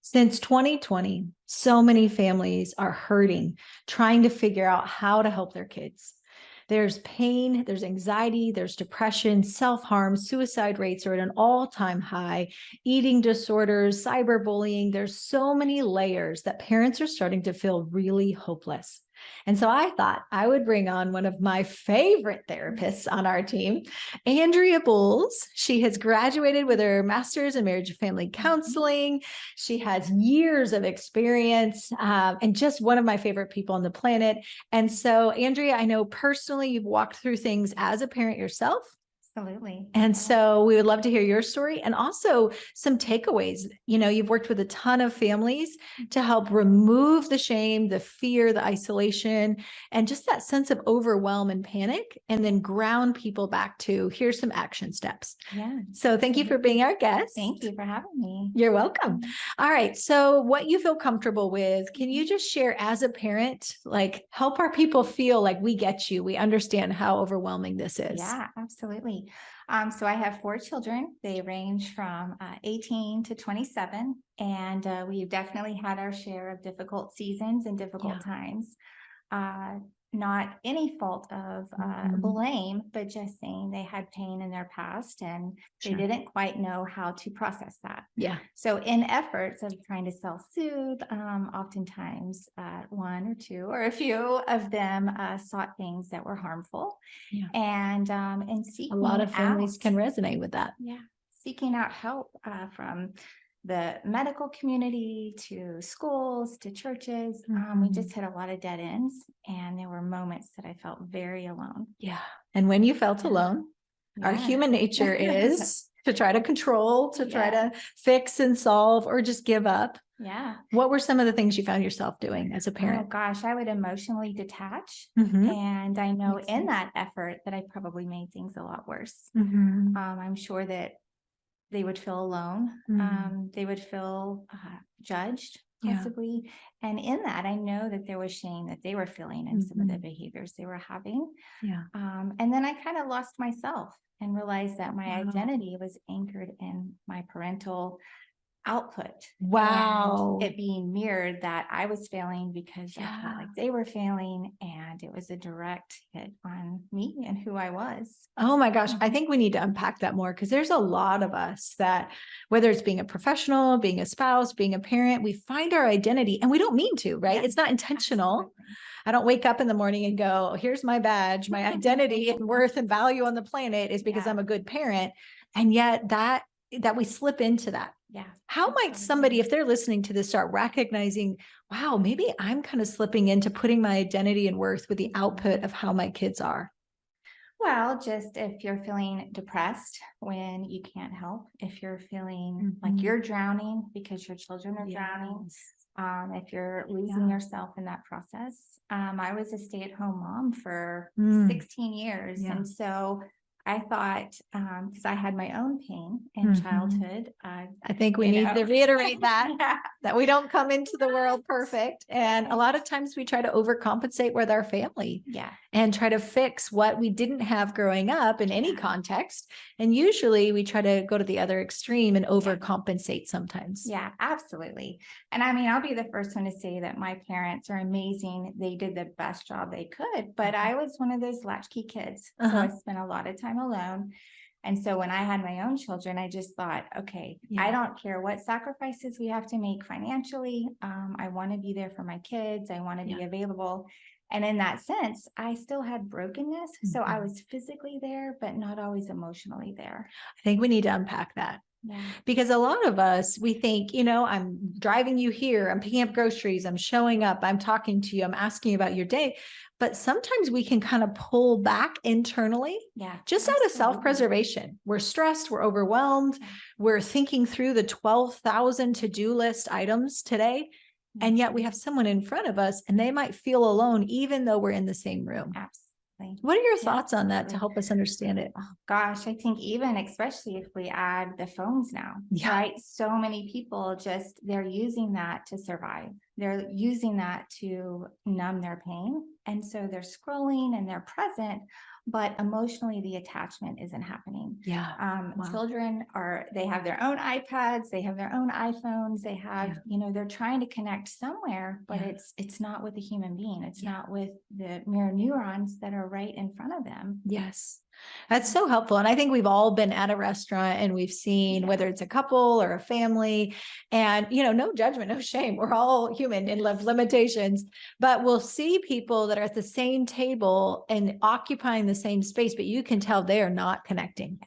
Since 2020, so many families are hurting, trying to figure out how to help their kids. There's pain, there's anxiety, there's depression, self-harm, suicide rates are at an all-time high, eating disorders, cyberbullying. There's so many layers that parents are starting to feel really hopeless. And so I thought I would bring on one of my favorite therapists on our team, Andria Booles. She has graduated with her master's in marriage and family counseling. She has years of experience and just one of my favorite people on the planet. And so, Andria, I know personally you've walked through things as a parent yourself. Absolutely. And so we would love to hear your story and also some takeaways. You know, you've worked with a ton of families to help remove the shame, the fear, the isolation, and just that sense of overwhelm and panic, and then ground people back to here's some action steps. Yeah. So thank you for being our guest. Thank you for having me. You're welcome. All right. So what you feel comfortable with, can you just share as a parent, like help our people feel like we get you, we understand how overwhelming this is? Yeah, absolutely. So I have 4 children. They range from 18 to 27, and we've definitely had our share of difficult seasons and difficult times. Not any fault of blame, but just saying they had pain in their past and they didn't quite know how to process that. Yeah. So in efforts of trying to self-soothe, oftentimes one or two or a few of them sought things that were harmful. Yeah. And seeking a lot of families out, can resonate with that. Yeah, seeking out help from the medical community to schools to churches. We just hit a lot of dead ends, and there were moments that I felt very alone. Yeah. And when you felt alone, our human nature is to try to control, to try to fix and solve, or just give up. Yeah. What were some of the things you found yourself doing as a parent? Oh gosh, I would emotionally detach. And I know in that effort that I probably made things a lot worse. I'm sure that they would feel alone. They would feel judged, possibly. And in that, I know that there was shame that they were feeling in some of the behaviors they were having. And then I kind of lost myself and realized that my identity was anchored in my parental output. And it being mirrored that I was failing because I felt like they were failing, and it was a direct hit on me and who I was. Oh my gosh, I think we need to unpack that more, because there's a lot of us that, whether it's being a professional, being a spouse, being a parent, we find our identity and we don't mean to, right? It's not intentional. Absolutely. I don't wake up in the morning and go, here's my badge, my identity and worth and value on the planet is because I'm a good parent. And yet that we slip into that. Yeah. How might somebody, if they're listening to this, start recognizing, wow, maybe I'm kind of slipping into putting my identity and worth with the output of how my kids are? Well, just if you're feeling depressed when you can't help, if you're feeling like you're drowning because your children are drowning, if you're losing yourself in that process. I was a stay-at-home mom for 16 years. And so I thought, because I had my own pain in childhood. I think we need to reiterate that, that we don't come into the world perfect. And a lot of times we try to overcompensate with our family and try to fix what we didn't have growing up in any context. And usually we try to go to the other extreme and overcompensate sometimes. Yeah, absolutely. And I mean, I'll be the first one to say that my parents are amazing. They did the best job they could, but I was one of those latchkey kids. So I spent a lot of time alone. And so when I had my own children, I just thought, okay, I don't care what sacrifices we have to make financially. I want to be there for my kids. I want to be available. And in that sense, I still had brokenness. So I was physically there, but not always emotionally there. I think we need to unpack that. Yeah. Because a lot of us, we think, you know, I'm driving you here, I'm picking up groceries, I'm showing up, I'm talking to you, I'm asking about your day. But sometimes we can kind of pull back internally, just out of self-preservation. We're stressed, we're overwhelmed, we're thinking through the 12,000 to-do list items today. And yet we have someone in front of us and they might feel alone, even though we're in the same room. Absolutely. What are your thoughts on that to help us understand it? Oh gosh, I think even especially if we add the phones now, right? So many people just, they're using that to survive. they're using that to numb their pain. And so they're scrolling and they're present, but emotionally the attachment isn't happening. Yeah. Wow. Children they have their own iPads, they have their own iPhones, they have, they're trying to connect somewhere, but it's not with a human being. It's not with the mirror neurons that are right in front of them. Yes. That's so helpful. And I think we've all been at a restaurant and we've seen whether it's a couple or a family, and, no judgment, no shame. We're all human and have limitations, but we'll see people that are at the same table and occupying the same space, but you can tell they are not connecting.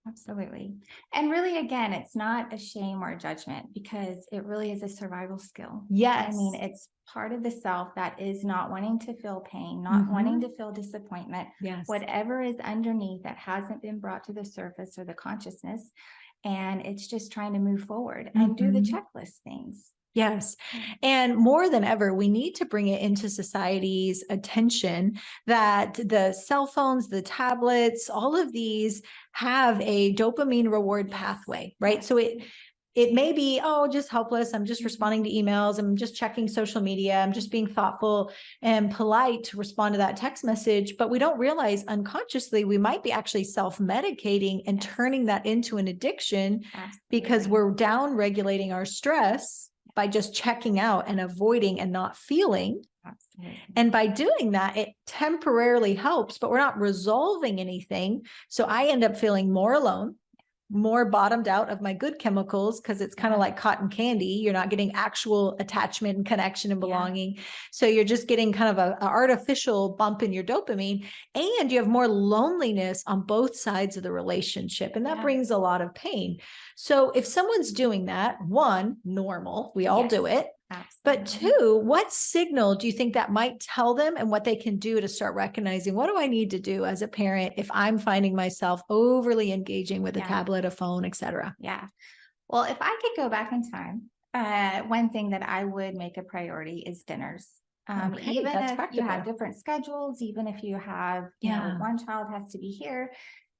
Absolutely. And really, again, it's not a shame or a judgment, because it really is a survival skill. Yes. I mean, it's part of the self that is not wanting to feel pain, not wanting to feel disappointment, whatever is underneath that hasn't been brought to the surface or the consciousness. And it's just trying to move forward and do the checklist things. Yes. And more than ever, we need to bring it into society's attention that the cell phones, the tablets, all of these have a dopamine reward pathway, right? So it may be, just helpless. I'm just responding to emails. I'm just checking social media. I'm just being thoughtful and polite to respond to that text message. But we don't realize unconsciously, we might be actually self-medicating and turning that into an addiction because we're down regulating our stress by just checking out and avoiding and not feeling. Absolutely. And by doing that, it temporarily helps, but we're not resolving anything. So I end up feeling more alone, more bottomed out of my good chemicals, because it's kind of like cotton candy. You're not getting actual attachment and connection and belonging. So you're just getting kind of an artificial bump in your dopamine, and you have more loneliness on both sides of the relationship. And that brings a lot of pain. So if someone's doing that, one, normal, we all do it. Absolutely. But two, what signal do you think that might tell them, and what they can do to start recognizing, what do I need to do as a parent if I'm finding myself overly engaging with a tablet, a phone, et cetera? Yeah. Well, if I could go back in time, one thing that I would make a priority is dinners. Even if you have different schedules, even if you have, one child has to be here,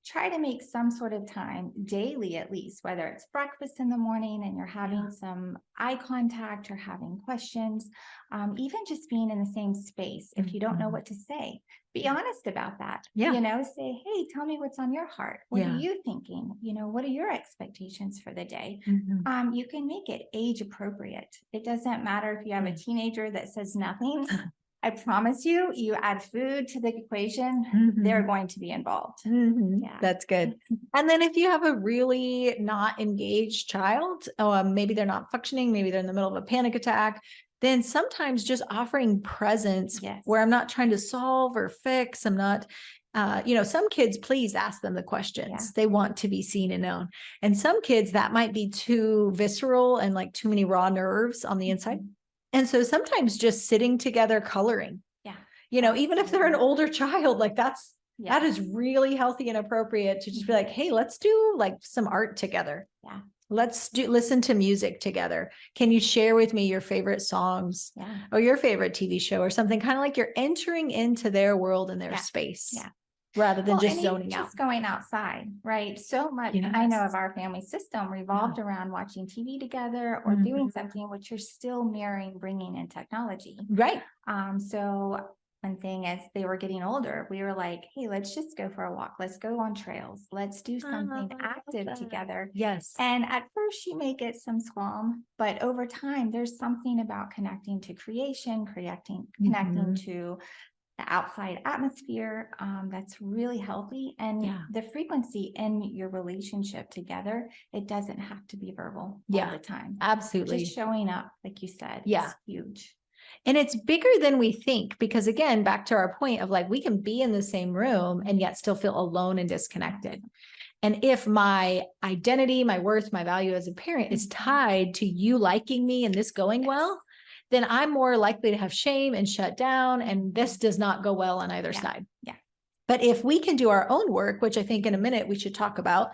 try to make some sort of time daily, at least, whether it's breakfast in the morning and you're having some eye contact or having questions, even just being in the same space. If you don't know what to say, be honest about that. Say, hey, tell me what's on your heart. What are you thinking? What are your expectations for the day? You can make it age appropriate. It doesn't matter if you have a teenager that says nothing. I promise you, you add food to the equation, they're going to be involved. That's good. And then if you have a really not engaged child, maybe they're not functioning, maybe they're in the middle of a panic attack, then sometimes just offering presence where I'm not trying to solve or fix. I'm not, some kids, please ask them the questions. They want to be seen and known. And some kids, that might be too visceral and like too many raw nerves on the inside. And so sometimes just sitting together, coloring, even if they're an older child, like that is really healthy and appropriate to just be like, hey, let's do like some art together. Let's listen to music together. Can you share with me your favorite songs or your favorite TV show or something? Kind of like you're entering into their world and their space. Rather than just zoning out. Just going outside, right? So much, I know of our family system revolved around watching TV together or doing something which you're still mirroring, bringing in technology. Right. So one thing as they were getting older, we were like, hey, let's just go for a walk. Let's go on trails. Let's do something active together. Yes. And at first you may get some squalm, but over time, there's something about connecting to creation, connecting to the outside atmosphere that's really healthy, and the frequency in your relationship together, it doesn't have to be verbal all the time. Absolutely. Just showing up, like you said, is huge. And it's bigger than we think, because again, back to our point of like, we can be in the same room and yet still feel alone and disconnected. And if my identity, my worth, my value as a parent is tied to you liking me and this going well, then I'm more likely to have shame and shut down. And this does not go well on either side. But if we can do our own work, which I think in a minute we should talk about,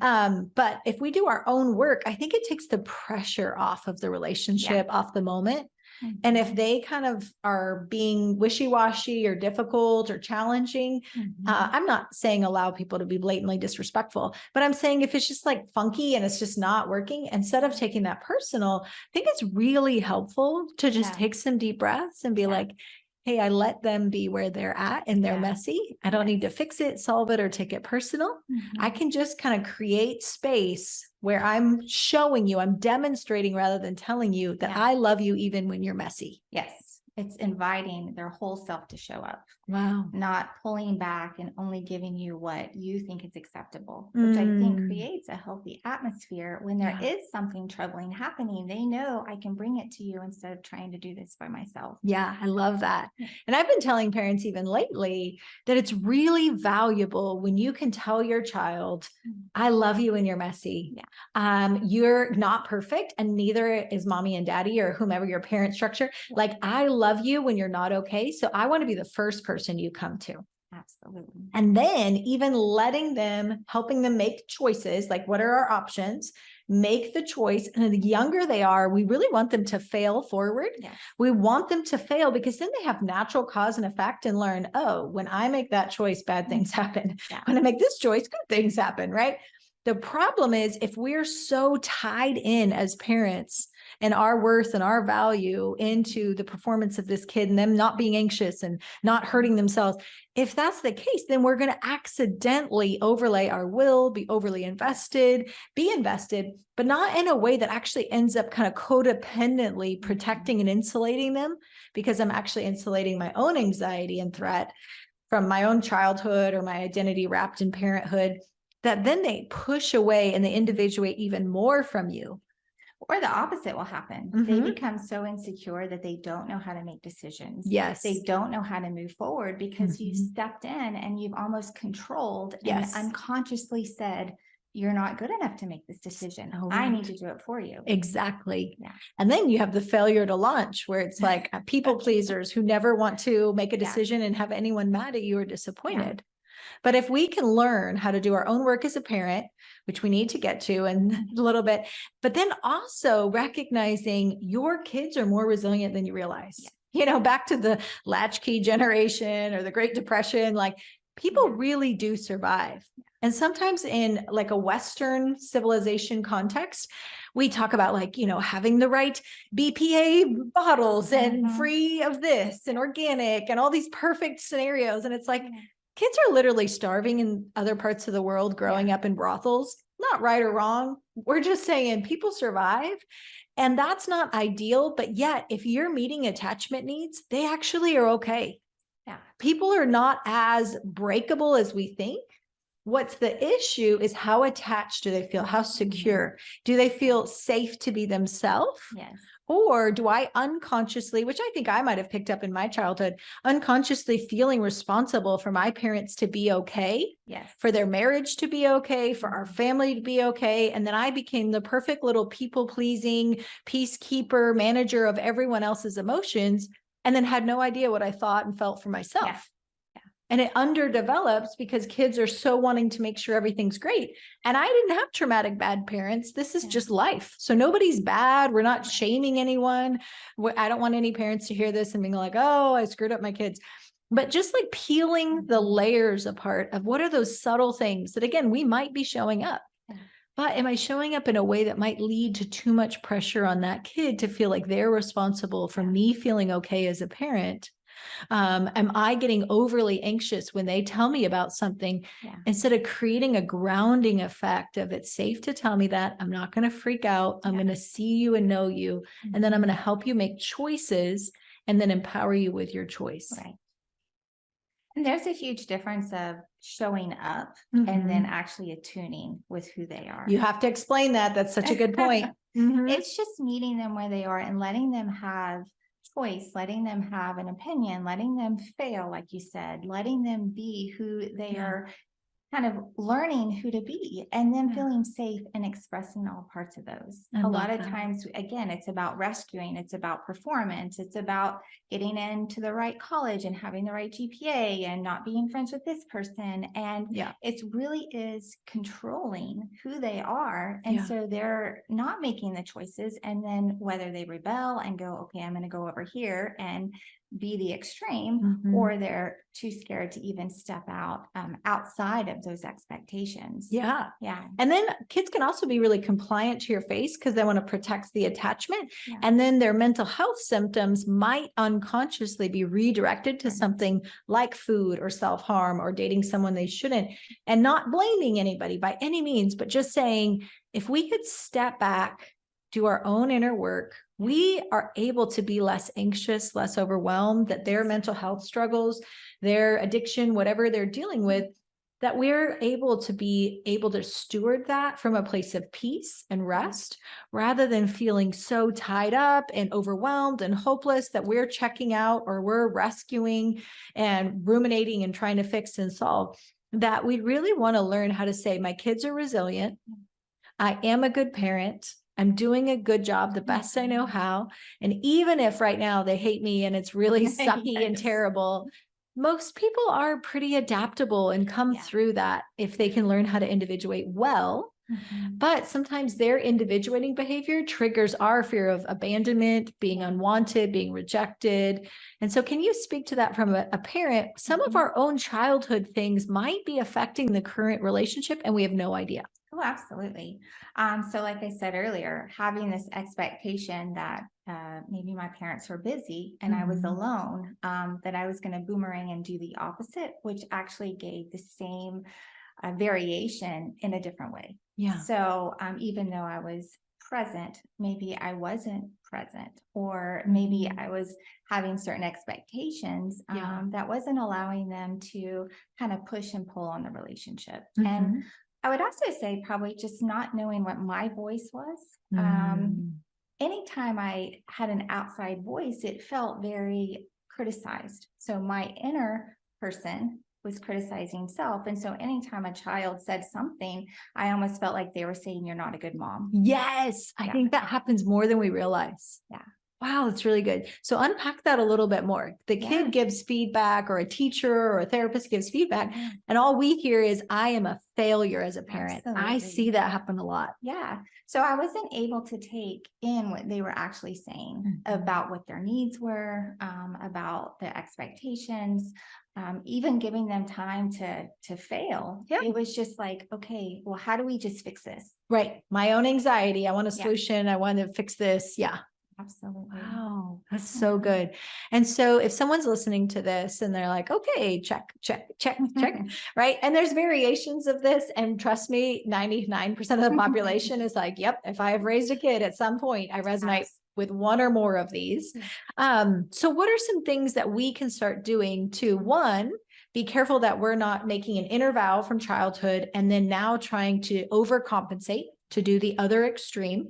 but if we do our own work, I think it takes the pressure off of the relationship, off the moment. And if they kind of are being wishy-washy or difficult or challenging, I'm not saying allow people to be blatantly disrespectful, but I'm saying if it's just like funky and it's just not working, instead of taking that personal, I think it's really helpful to just take some deep breaths and be like, hey, I let them be where they're at and they're messy. I don't need to fix it, solve it, or take it personal. I can just kind of create space where I'm showing you, I'm demonstrating rather than telling you that I love you even when you're messy. Yes. It's inviting their whole self to show up. Wow. Not pulling back and only giving you what you think is acceptable, which I think creates a healthy atmosphere. When there is something troubling happening, they know I can bring it to you instead of trying to do this by myself. Yeah, I love that. And I've been telling parents even lately that it's really valuable when you can tell your child, I love you when you're messy. You're not perfect, and neither is mommy and daddy or whomever your parent structure. Like, I love you when you're not okay. So I want to be the first person you come to. Absolutely. And then even letting them, helping them make choices, like what are our options, make the choice. And the younger they are, we really want them to fail forward. We want them to fail because then they have natural cause and effect and learn, oh, when I make that choice, bad things happen. When I make this choice, good things happen, right? The problem is if we're so tied in as parents and our worth and our value into the performance of this kid and them not being anxious and not hurting themselves, if that's the case, then we're going to accidentally overlay our will, be overly invested, but not in a way that actually ends up kind of codependently protecting and insulating them, because I'm actually insulating my own anxiety and threat from my own childhood or my identity wrapped in parenthood, that then they push away and they individuate even more from you. Or the opposite will happen. They become so insecure that they don't know how to make decisions. They don't know how to move forward because you've stepped in and you've almost controlled and unconsciously said, you're not good enough to make this decision. I need to do it for you. Exactly. And then you have the failure to launch, where it's like people pleasers who never want to make a decision and have anyone mad at you or disappointed. But if we can learn how to do our own work as a parent, which we need to get to in a little bit, but then also recognizing your kids are more resilient than you realize. You know, back to the latchkey generation or the Great Depression, like people really do survive. And sometimes in like a Western civilization context, we talk about like, you know, having the right BPA bottles and free of this and organic and all these perfect scenarios. And it's like, kids are literally starving in other parts of the world, growing up in brothels. Not right or wrong. We're just saying people survive. And that's not ideal. But yet, if you're meeting attachment needs, they actually are okay. People are not as breakable as we think. What's the issue is how attached do they feel? How secure? Do they feel safe to be themselves? Or do I unconsciously, which I think I might have picked up in my childhood, unconsciously feeling responsible for my parents to be okay, for their marriage to be okay, for our family to be okay. And then I became the perfect little people-pleasing peacekeeper, manager of everyone else's emotions, and then had no idea what I thought and felt for myself. And it underdevelops because kids are so wanting to make sure everything's great. And I didn't have traumatic bad parents. This is just life. So nobody's bad. We're not shaming anyone. I don't want any parents to hear this and being like, oh, I screwed up my kids. But just like peeling the layers apart of what are those subtle things that, again, we might be showing up. But am I showing up in a way that might lead to too much pressure on that kid to feel like they're responsible for me feeling okay as a parent? Am I getting overly anxious when they tell me about something instead of creating a grounding effect of it's safe to tell me that I'm not going to freak out. I'm going to see you and know you. And then I'm going to help you make choices and then empower you with your choice. And there's a huge difference of showing up and then actually attuning with who they are. You have to explain that. That's such a good point. It's just meeting them where they are and letting them have choice, letting them have an opinion, letting them fail, like you said, letting them be who they are kind of learning who to be and then feeling safe and expressing all parts of those. A lot of times, again, it's about rescuing, it's about performance, it's about getting into the right college and having the right GPA and not being friends with this person. And it really is controlling who they are. And so they're not making the choices. And then whether they rebel and go, okay, I'm going to go over here and be the extreme, or they're too scared to even step out outside of those expectations. Yeah. And then kids can also be really compliant to your face because they want to protect the attachment. And then their mental health symptoms might unconsciously be redirected to something like food or self-harm or dating someone they shouldn't, and not blaming anybody by any means, but just saying, if we could step back, do our own inner work, we are able to be less anxious, less overwhelmed, that their mental health struggles, their addiction, whatever they're dealing with, that we're able to steward that from a place of peace and rest, rather than feeling so tied up and overwhelmed and hopeless that we're checking out or we're rescuing and ruminating and trying to fix and solve. That we really want to learn how to say, my kids are resilient. I am a good parent. I'm doing a good job, the best I know how. And even if right now they hate me and it's really sucky and terrible, most people are pretty adaptable and come through that if they can learn how to individuate well. But sometimes their individuating behavior triggers our fear of abandonment, being unwanted, being rejected. And so can you speak to that from a parent? Some of our own childhood things might be affecting the current relationship and we have no idea. Oh, absolutely. So like I said earlier, having this expectation that maybe my parents were busy and I was alone, that I was going to boomerang and do the opposite, which actually gave the same variation in a different way. So even though I was present, maybe I wasn't present, or maybe I was having certain expectations that wasn't allowing them to kind of push and pull on the relationship. And I would also say probably just not knowing what my voice was. Anytime I had an outside voice, it felt very criticized. So my inner person was criticizing self. And so anytime a child said something, I almost felt like they were saying, you're not a good mom. Yes. I think that happens more than we realize. Wow, that's really good. So unpack that a little bit more. The kid gives feedback, or a teacher or a therapist gives feedback, and all we hear is, I am a failure as a parent. I see that happen a lot. So I wasn't able to take in what they were actually saying about what their needs were, about the expectations, even giving them time to fail. It was just like, okay, well, how do we just fix this? Right. My own anxiety. I want a solution. I want to fix this. Absolutely. Wow, that's so good. And so if someone's listening to this and they're like, okay, check, right? And there's variations of this. And trust me, 99% of the population is like, yep, if I have raised a kid at some point, I resonate with one or more of these. So what are some things that we can start doing to, one, be careful that we're not making an inner vow from childhood and then now trying to overcompensate to do the other extreme?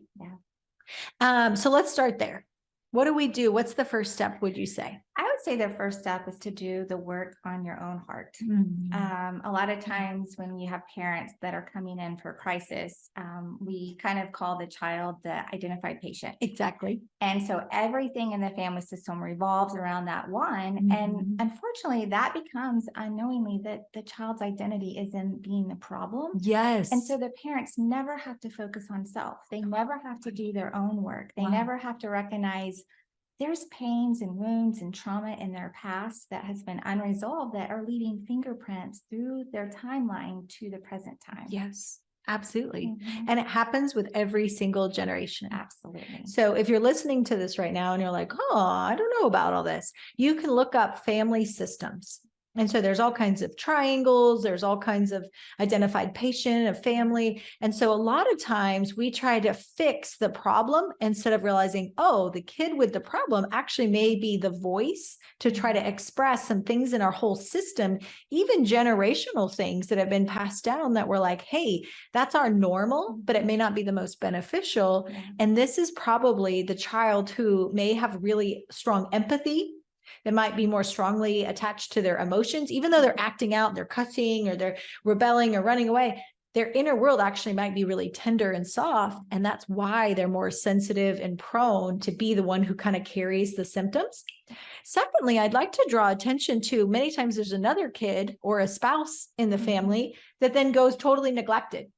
So let's start there. What do we do? What's the first step, would you say? I would say the first step is to do the work on your own heart. A lot of times when we have parents that are coming in for crisis, we kind of call the child the identified patient. Exactly. And so everything in the family system revolves around that one. And unfortunately, that becomes unknowingly that the child's identity is in being the problem. Yes. And so the parents never have to focus on self. They never have to do their own work. They never have to recognize there's pains and wounds and trauma in their past that has been unresolved that are leaving fingerprints through their timeline to the present time. Yes, absolutely. And it happens with every single generation. Absolutely. So if you're listening to this right now and you're like, oh, I don't know about all this, you can look up family systems. And so there's all kinds of triangles, there's all kinds of identified patient, of family. And so a lot of times we try to fix the problem instead of realizing, oh, the kid with the problem actually may be the voice to try to express some things in our whole system, even generational things that have been passed down that we're like, hey, that's our normal, but it may not be the most beneficial. And this is probably the child who may have really strong empathy that might be more strongly attached to their emotions, even though they're acting out, they're cussing or they're rebelling or running away. Their inner world actually might be really tender and soft. And that's why they're more sensitive and prone to be the one who kind of carries the symptoms. Secondly, I'd like to draw attention to many times there's another kid or a spouse in the family that then goes totally neglected.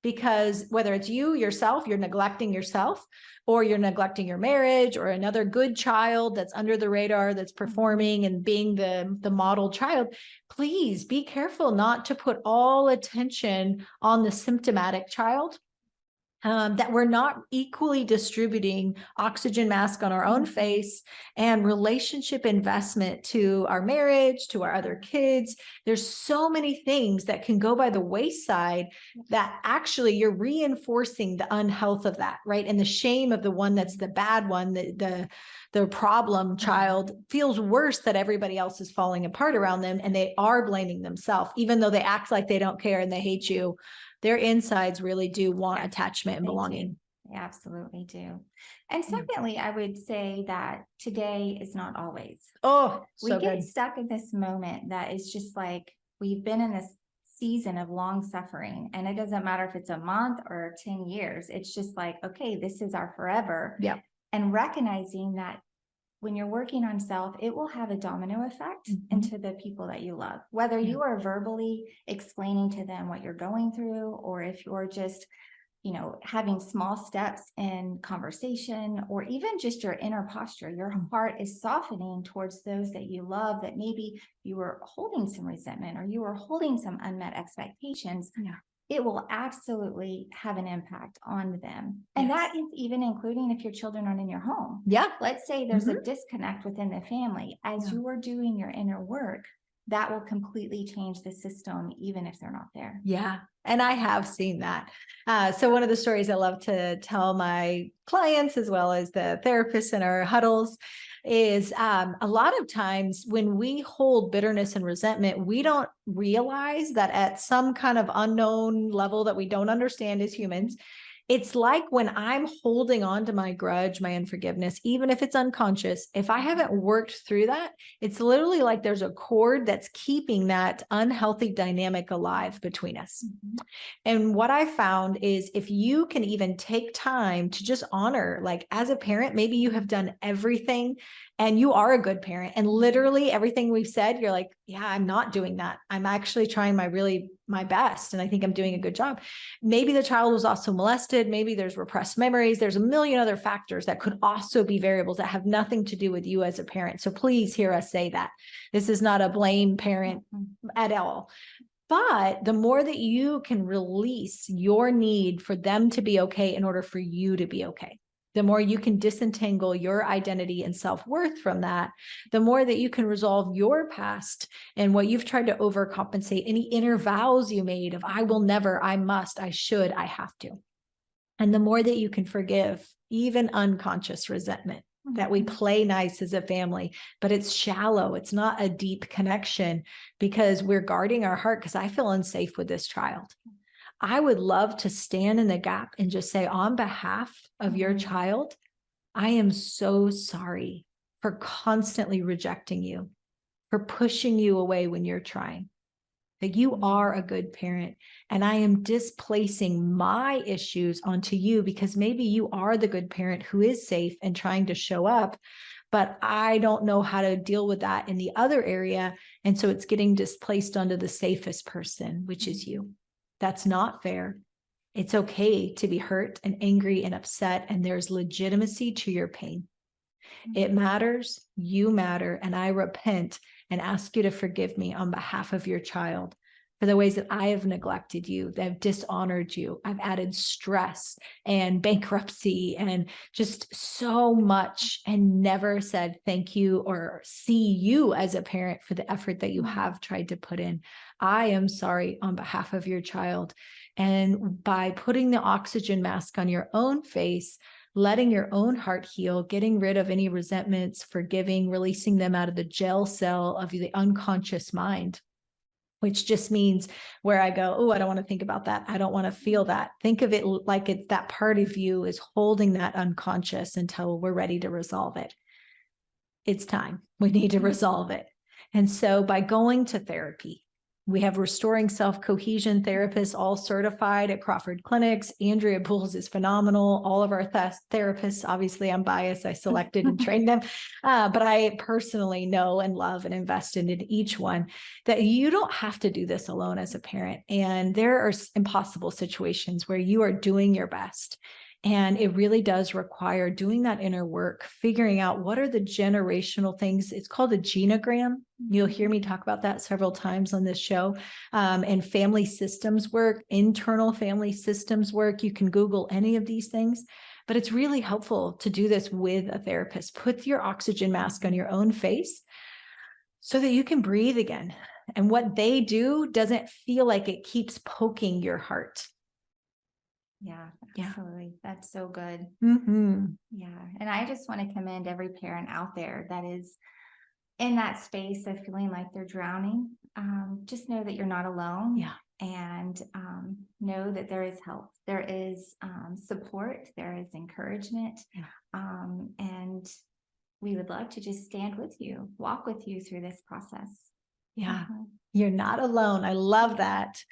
Because whether it's you yourself, you're neglecting yourself, or you're neglecting your marriage, or another good child that's under the radar, that's performing and being the model child, please be careful not to put all attention on the symptomatic child. That we're not equally distributing oxygen mask on our own face and relationship investment to our marriage, to our other kids. There's so many things that can go by the wayside that actually you're reinforcing the unhealth of that, right? And the shame of the one that's the bad one, the problem child feels worse that everybody else is falling apart around them, and they are blaming themselves, even though they act like they don't care and they hate you. Their insides really do want attachment and belonging. They absolutely do. And secondly, I would say that today is not always. Oh, we get stuck in this moment that is just like, we've been in this season of long suffering, and it doesn't matter if it's a month or 10 years. It's just like, okay, this is our forever. Yeah. And recognizing that when you're working on self, it will have a domino effect into the people that you love, whether you are verbally explaining to them what you're going through, or if you're just, having small steps in conversation, or even just your inner posture. Your heart is softening towards those that you love, that maybe you were holding some resentment or you were holding some unmet expectations. Yeah. It will absolutely have an impact on them. And that is even including if your children aren't in your home. Yeah. Let's say there's a disconnect within the family. As you are doing your inner work, that will completely change the system, even if they're not there. Yeah. And I have seen that. So one of the stories I love to tell my clients, as well as the therapists in our huddles, is a lot of times when we hold bitterness and resentment, we don't realize that at some kind of unknown level that we don't understand as humans, it's like when I'm holding on to my grudge, my unforgiveness, even if it's unconscious, if I haven't worked through that, it's literally like there's a cord that's keeping that unhealthy dynamic alive between us. And what I found is if you can even take time to just honor, like as a parent, maybe you have done everything and you are a good parent, and literally everything we've said, you're like, yeah, I'm not doing that. I'm actually trying my best. And I think I'm doing a good job. Maybe the child was also molested. Maybe there's repressed memories. There's a million other factors that could also be variables that have nothing to do with you as a parent. So please hear us say that. This is not a blame parent at all. But the more that you can release your need for them to be okay in order for you to be okay, the more you can disentangle your identity and self-worth from that, the more that you can resolve your past and what you've tried to overcompensate, any inner vows you made of I will never, I must, I should, I have to. And the more that you can forgive even unconscious resentment, that we play nice as a family, but it's shallow. It's not a deep connection because we're guarding our heart because I feel unsafe with this child. I would love to stand in the gap and just say, on behalf of your child, I am so sorry for constantly rejecting you, for pushing you away when you're trying. That you are a good parent, and I am displacing my issues onto you because maybe you are the good parent who is safe and trying to show up, but I don't know how to deal with that in the other area. And so it's getting displaced onto the safest person, which is you. That's not fair. It's okay to be hurt and angry and upset, and there's legitimacy to your pain. It matters, you matter, and I repent and ask you to forgive me on behalf of your child for the ways that I have neglected you, that I've dishonored you. I've added stress and bankruptcy and just so much, and never said thank you or see you as a parent for the effort that you have tried to put in. I am sorry on behalf of your child. And by putting the oxygen mask on your own face, letting your own heart heal, getting rid of any resentments, forgiving, releasing them out of the jail cell of the unconscious mind, which just means where I go, oh, I don't want to think about that. I don't want to feel that. Think of it like it's that part of you is holding that unconscious until we're ready to resolve it. it's time. We need to resolve it. And so by going to therapy, we have restoring self-cohesion therapists, all certified at Crawford clinics. Andria Booles is phenomenal. All of our therapists, obviously I'm biased. I selected and trained them, but I personally know and love and invested in each one, that you don't have to do this alone as a parent. And there are impossible situations where you are doing your best. And it really does require doing that inner work, figuring out what are the generational things. It's called a genogram. You'll hear me talk about that several times on this show. And family systems work, internal family systems work. You can Google any of these things, but it's really helpful to do this with a therapist. Put your oxygen mask on your own face so that you can breathe again. And what they do doesn't feel like it keeps poking your heart. Yeah, absolutely. That's so good. Yeah. And I just want to commend every parent out there that is in that space of feeling like they're drowning. Just know that you're not alone. Yeah. And know that there is help. There is support. There is encouragement. Yeah. And we would love to just stand with you, walk with you through this process. Yeah. You're not alone. I love that.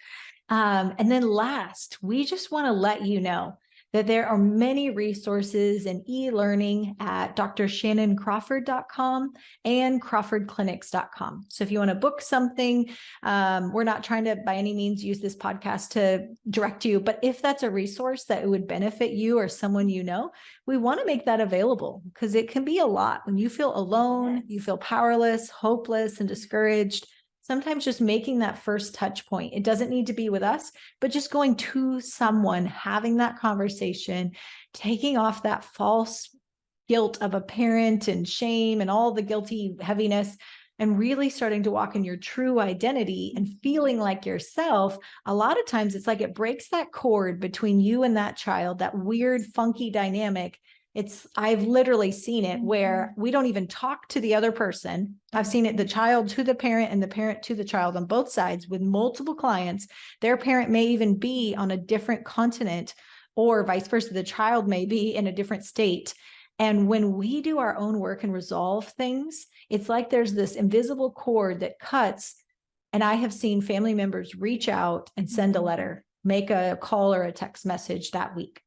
And then last, we just want to let you know that there are many resources and e-learning at drshannancrawford.com and crawfordclinics.com. So if you want to book something, we're not trying to by any means use this podcast to direct you, but if that's a resource that would benefit you or someone you know, we want to make that available because it can be a lot when you feel alone, you feel powerless, hopeless, and discouraged. Sometimes just making that first touch point, it doesn't need to be with us, but just going to someone, having that conversation, taking off that false guilt of a parent and shame and all the guilty heaviness, and really starting to walk in your true identity and feeling like yourself. A lot of times it's like it breaks that cord between you and that child, that weird, funky dynamic. I've literally seen it where we don't even talk to the other person. I've seen it, the child to the parent and the parent to the child on both sides with multiple clients. Their parent may even be on a different continent or vice versa. The child may be in a different state. And when we do our own work and resolve things, it's like there's this invisible cord that cuts. And I have seen family members reach out and send a letter, make a call or a text message that week.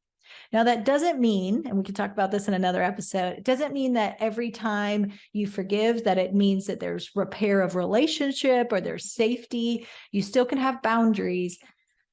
Now, that doesn't mean, and we can talk about this in another episode, it doesn't mean that every time you forgive, that it means that there's repair of relationship or there's safety. You still can have boundaries,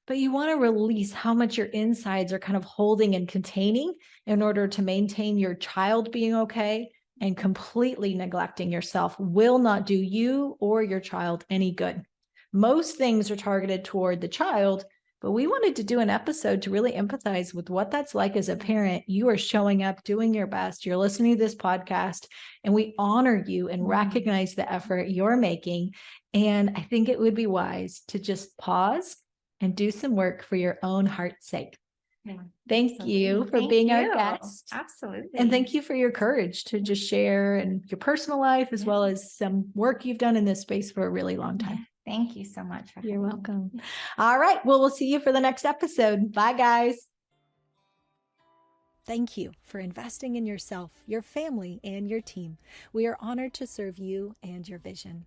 but you want to release how much your insides are kind of holding and containing in order to maintain your child being okay. And completely neglecting yourself will not do you or your child any good. Most things are targeted toward the child, but we wanted to do an episode to really empathize with what that's like as a parent. You are showing up, doing your best. You're listening to this podcast, and we honor you and recognize the effort you're making. And I think it would be wise to just pause and do some work for your own heart's sake. Yeah, thank you for being our guest. Absolutely. And thank you for your courage to just share and your personal life as well as some work you've done in this space for a really long time. Thank you so much. You're welcome. All right. Well, we'll see you for the next episode. Bye, guys. Thank you for investing in yourself, your family, and your team. We are honored to serve you and your vision.